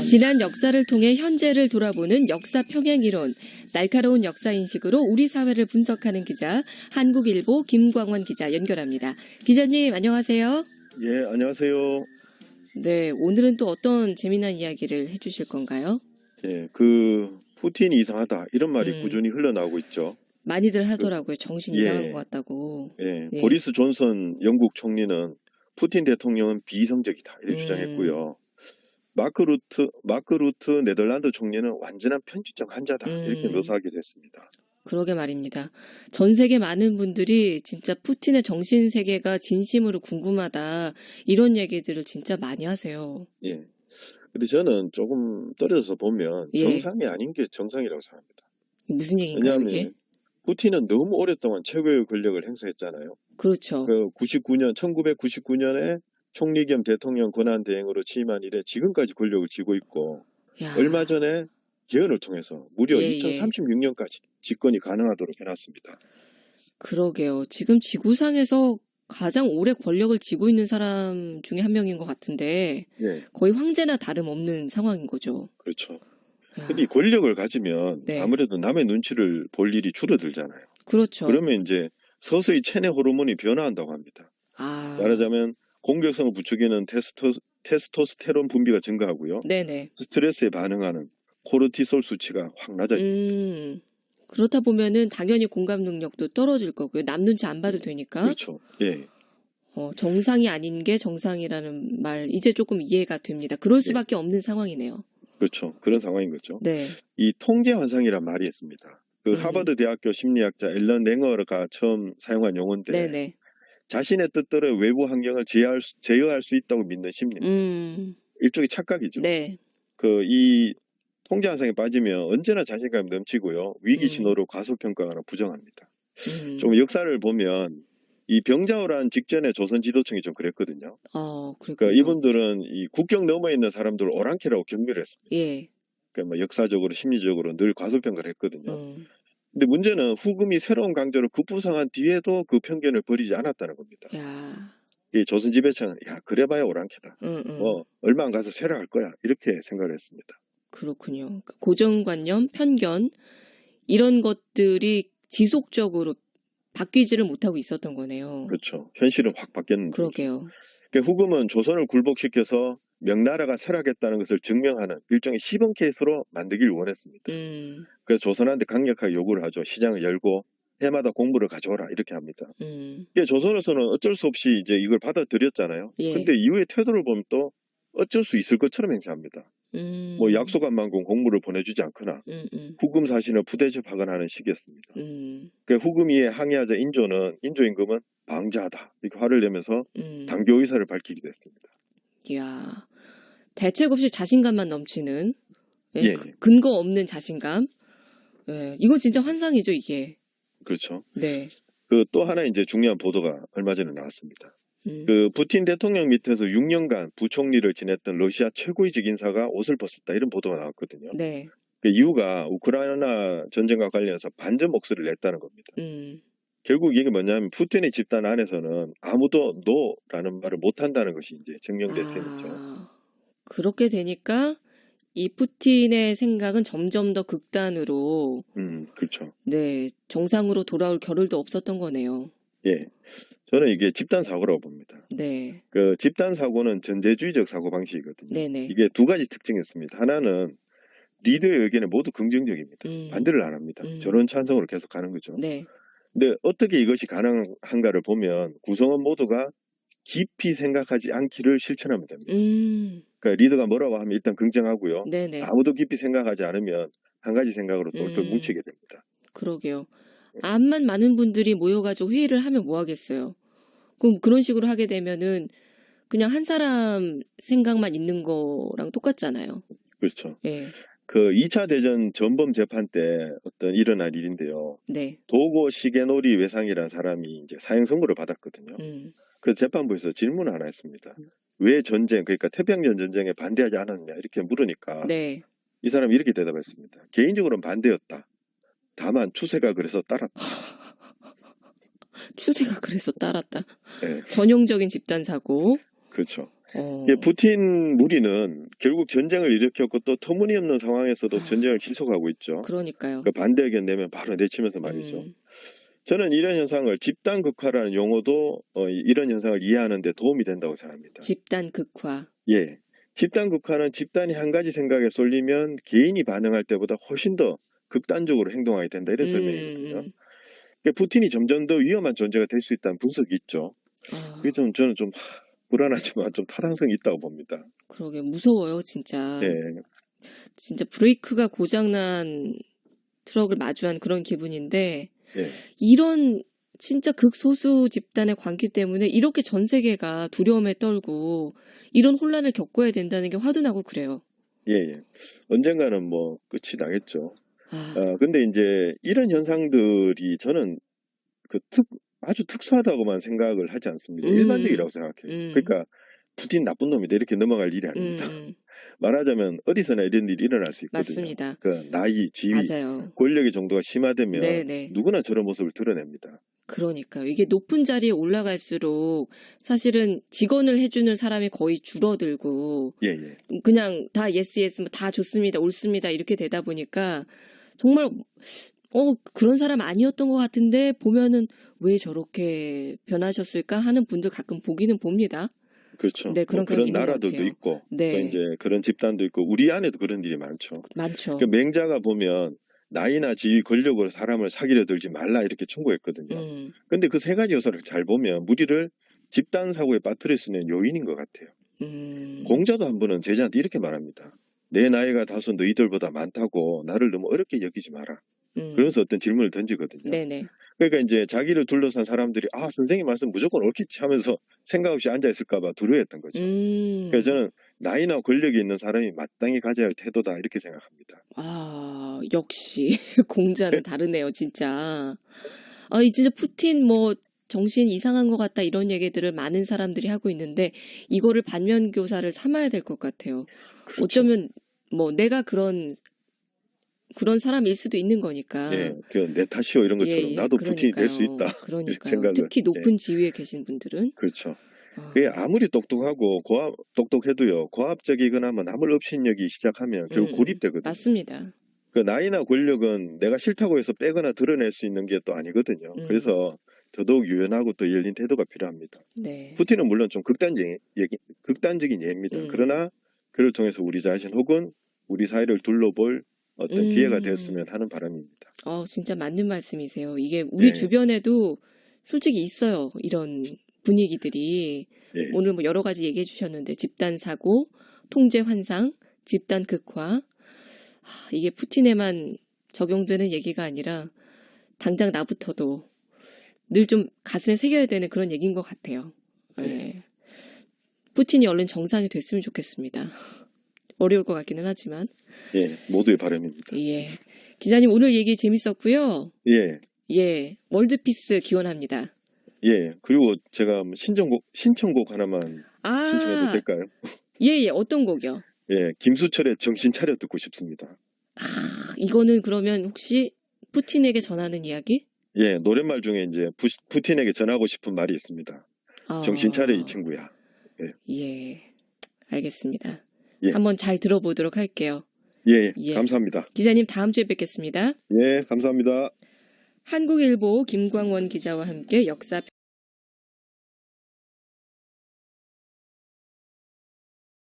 지난 역사를 통해 현재를 돌아보는 역사 평행이론, 날카로운 역사 인식으로 우리 사회를 분석하는 기자, 한국일보 김광원 기자 연결합니다. 기자님 안녕하세요. 예, 안녕하세요. 네, 오늘은 또 어떤 재미난 이야기를 해주실 건가요? 예, 푸틴이 이상하다 이런 말이 꾸준히 흘러나오고 있죠. 많이들 하더라고요. 정신 이상한 것 같다고. 예, 네. 보리스 존슨 영국 총리는 푸틴 대통령은 비이성적이다 이렇게 주장했고요. 마크 루트 네덜란드 총리는 완전한 편집장 환자다 이렇게 묘사하게 됐습니다. 그러게 말입니다. 전 세계 많은 분들이 진짜 푸틴의 정신 세계가 진심으로 궁금하다 이런 얘기들을 진짜 많이 하세요. 예. 근데 저는 조금 떨어져서 보면 예. 정상이 아닌 게 정상이라고 생각합니다. 무슨 얘기인가요, 왜냐하면 이게? 푸틴은 너무 오랫동안 최고의 권력을 행사했잖아요. 그렇죠. 1999년에 총리 겸 대통령 권한 대행으로 취임한 이래 지금까지 권력을 쥐고 있고, 야. 얼마 전에 개헌을 통해서 무려 예, 2036년까지 집권이 가능하도록 해놨습니다. 그러게요. 지금 지구상에서 가장 오래 권력을 쥐고 있는 사람 중에 한 명인 것 같은데 예, 거의 황제나 다름없는 상황인 거죠. 그렇죠. 근데 이 권력을 가지면 네. 아무래도 남의 눈치를 볼 일이 줄어들잖아요. 그렇죠. 그러면 이제 서서히 체내 호르몬이 변화한다고 합니다. 말하자면 공격성을 부추기는 테스토스테론 분비가 증가하고요. 네네. 스트레스에 반응하는 코르티솔 수치가 확 낮아집니다. 그렇다 보면은 당연히 공감 능력도 떨어질 거고요. 남 눈치 안 봐도 되니까. 그렇죠. 예. 정상이 아닌 게 정상이라는 말 이제 조금 이해가 됩니다. 그럴 수밖에 없는 상황이네요. 그렇죠. 그런 상황인 거죠. 네. 이 통제 환상이란 말이 있습니다. 하버드 대학교 심리학자 앨런 랭어가 처음 사용한 용어인데, 네네. 자신의 뜻대로 외부 환경을 제어할 수 있다고 믿는 심리입니다. 일종의 착각이죠. 네. 이 통제 환상에 빠지면 언제나 자신감이 넘치고요. 위기 신호로 과소평가하거나 부정합니다. 좀 역사를 보면 이 병자호란 직전에 조선 지도층이 좀 그랬거든요. 그러니까 이분들은 이 국경 너머에 있는 사람들을 오랑캐라고 경멸을 했습니다. 예. 그러니까 뭐 역사적으로 심리적으로 늘 과소평가를 했거든요. 근데 문제는 후금이 새로운 강조를 급부상한 뒤에도 그 편견을 버리지 않았다는 겁니다. 이 조선 지배층은 그래봐야 오랑캐다. 뭐 얼마 안 가서 쇠락할 거야 이렇게 생각을 했습니다. 그렇군요. 고정관념, 편견 이런 것들이 지속적으로 바뀌지를 못하고 있었던 거네요. 그렇죠. 현실은 확 바뀌었는 거죠. 그러게요. 그러니까 후금은 조선을 굴복시켜서 명나라가 쇠락했다는 것을 증명하는 일종의 시범 케이스로 만들기를 원했습니다. 그래서 조선한테 강력하게 요구를 하죠. 시장을 열고 해마다 공물을 가져오라 이렇게 합니다. 조선에서는 어쩔 수 없이 이제 이걸 받아들였잖아요. 근데 이후의 태도를 보면 또 어쩔 수 있을 것처럼 행세합니다. 뭐 약속 안 만큼 공물을 보내주지 않거나 후금 사신을 부대접하거나 하는 식이었습니다. 후금이의 항의하자 인조임금은 방자하다 이렇게 화를 내면서 당교 의사를 밝히게 됐습니다. 이야, 대책 없이 자신감만 넘치는 예. 근거 없는 자신감. 이건 진짜 환상이죠 이게. 그렇죠. 네. 또 하나 이제 중요한 보도가 얼마 전에 나왔습니다. 푸틴 대통령 밑에서 6년간 부총리를 지냈던 러시아 최고위직 인사가 옷을 벗었다 이런 보도가 나왔거든요. 네. 그 이유가 우크라이나 전쟁과 관련해서 반전 목소리를 냈다는 겁니다. 결국 이게 뭐냐면 푸틴의 집단 안에서는 아무도 노라는 말을 못한다는 것이 이제 증명된 셈이죠. 그렇게 되니까 이 푸틴의 생각은 점점 더 극단으로 그렇죠. 네, 정상으로 돌아올 겨를도 없었던 거네요. 예, 저는 이게 집단 사고라고 봅니다. 네. 집단 사고는 전제주의적 사고 방식이거든요. 네네. 이게 두 가지 특징이 있습니다. 하나는 리더의 의견은 모두 긍정적입니다. 반대를 안 합니다. 저런 찬성으로 계속 가는 거죠. 네. 근데 어떻게 이것이 가능한가를 보면 구성원 모두가 깊이 생각하지 않기를 실천하면 됩니다. 그러니까 리더가 뭐라고 하면 일단 긍정하고요. 네네. 아무도 깊이 생각하지 않으면 한 가지 생각으로 똘똘 뭉치게 됩니다. 그러게요. 암만 많은 분들이 모여가지고 회의를 하면 뭐 하겠어요. 그럼 그런 식으로 하게 되면은 그냥 한 사람 생각만 있는 거랑 똑같잖아요. 그렇죠. 예. 2차 대전 전범 재판 때 일어난 일인데요. 네. 도고 시게노리 외상이라는 사람이 이제 사형 선고를 받았거든요. 그래서 재판부에서 질문을 하나 했습니다. 왜 그러니까 태평양 전쟁에 반대하지 않았냐 이렇게 물으니까 네. 이 사람이 이렇게 대답했습니다. 개인적으로는 반대였다. 다만 추세가 그래서 따랐다. 추세가 그래서 따랐다. 네. 전형적인 집단 사고. 그렇죠. 어, 푸틴 무리는 결국 전쟁을 일으켰고 또 터무니없는 상황에서도 전쟁을 지속하고 있죠. 그러니까요. 그 반대 의견 내면 바로 내치면서 말이죠. 저는 이런 현상을 집단 극화라는 용어도 이런 현상을 이해하는 데 도움이 된다고 생각합니다. 집단 극화. 예. 집단 극화는 집단이 한 가지 생각에 쏠리면 개인이 반응할 때보다 훨씬 더 극단적으로 행동하게 된다 이런 설명이거든요. 푸틴이 점점 더 위험한 존재가 될 수 있다는 분석이 있죠. 그게 저는 좀 불안하지만 좀 타당성이 있다고 봅니다. 그러게 무서워요, 진짜. 예. 진짜 브레이크가 고장난 트럭을 마주한 그런 기분인데 예. 이런 진짜 극소수 집단의 관계 때문에 이렇게 전 세계가 두려움에 떨고 이런 혼란을 겪어야 된다는 게 화두나고 그래요. 예. 언젠가는 뭐 끝이 나겠죠. 아, 근데 이제 이런 현상들이 저는 아주 특수하다고만 생각을 하지 않습니다. 일반적이라고 생각해요. 그러니까 푸틴 나쁜 놈이다 이렇게 넘어갈 일이 아닙니다. 말하자면 어디서나 이런 일이 일어날 수 있거든요. 맞습니다. 그 나이, 지위, 맞아요. 권력의 정도가 심화되면 네네. 누구나 저런 모습을 드러냅니다. 그러니까요. 이게 높은 자리에 올라갈수록 사실은 직언을 해주는 사람이 거의 줄어들고 예. 그냥 다 예스 예스 뭐 다 좋습니다 옳습니다 이렇게 되다 보니까 정말 그런 사람 아니었던 것 같은데 보면은 왜 저렇게 변하셨을까 하는 분들 가끔 보기는 봅니다. 그렇죠. 네, 그런 그런 있는 것 나라들도 같아요. 있고 네. 또 이제 그런 집단도 있고 우리 안에도 그런 일이 많죠. 많죠. 그 맹자가 보면 나이나 지위, 권력으로 사람을 사귀려 들지 말라 이렇게 충고했거든요. 근데 그 세 가지 요소를 잘 보면 무리를 집단 사고에 빠뜨릴 수 있는 요인인 것 같아요. 공자도 한 번은 제자한테 이렇게 말합니다. 내 나이가 다소 너희들보다 많다고 나를 너무 어렵게 여기지 마라. 그래서 어떤 질문을 던지거든요. 네네. 그러니까 이제 자기를 둘러싼 사람들이 선생님 말씀 무조건 옳겠지 하면서 생각 없이 앉아있을까봐 두려워했던 거죠. 그래서 저는 나이나 권력이 있는 사람이 마땅히 가져야 할 태도다 이렇게 생각합니다. 역시 공자는 다르네요 진짜. 이 진짜 푸틴 뭐 정신 이상한 것 같다 이런 얘기들을 많은 사람들이 하고 있는데 이거를 반면교사를 삼아야 될 것 같아요. 그렇죠. 어쩌면 뭐 내가 그런 사람일 수도 있는 거니까. 예, 내 탓이요 이런 것처럼 나도 푸틴이 될 수 있다. 이런 생각을. 특히 높은 지위에 계신 분들은. 그렇죠. 그게 아무리 똑똑하고 똑똑해도요 고압적이거나 뭐 남을 업신여기 시작하면 결국 고립되거든요. 맞습니다. 그 나이나 권력은 내가 싫다고 해서 빼거나 드러낼 수 있는 게 또 아니거든요. 그래서 더더욱 유연하고 또 열린 태도가 필요합니다. 네. 푸틴은 물론 좀 극단적인 예입니다. 그러나 그를 통해서 우리 자신 혹은 우리 사회를 둘러볼 어떤 기회가 되었으면 하는 바람입니다. 진짜 맞는 말씀이세요. 이게 우리 주변에도 솔직히 있어요. 이런 분위기들이. 오늘 뭐 여러 가지 얘기해 주셨는데 집단 사고, 통제 환상, 집단 극화. 이게 푸틴에만 적용되는 얘기가 아니라 당장 나부터도 늘 좀 가슴에 새겨야 되는 그런 얘기인 것 같아요. 네. 푸틴이 얼른 정상이 됐으면 좋겠습니다. 어려울 것 같기는 하지만. 예, 모두의 바람입니다. 예. 기자님 오늘 얘기 재밌었고요. 예. 월드피스 기원합니다. 예. 그리고 제가 신청곡 하나만 신청해도 될까요? 예. 어떤 곡이요? 예, 김수철의 정신 차려 듣고 싶습니다. 이거는 그러면 혹시 푸틴에게 전하는 이야기? 예, 노랫말 중에 이제 푸틴에게 전하고 싶은 말이 있습니다. 정신 차려 이 친구야. 예. 알겠습니다. 예. 한번 잘 들어보도록 할게요. 예. 감사합니다. 기자님 다음 주에 뵙겠습니다. 예, 감사합니다. 한국일보 김광원 기자와 함께 역사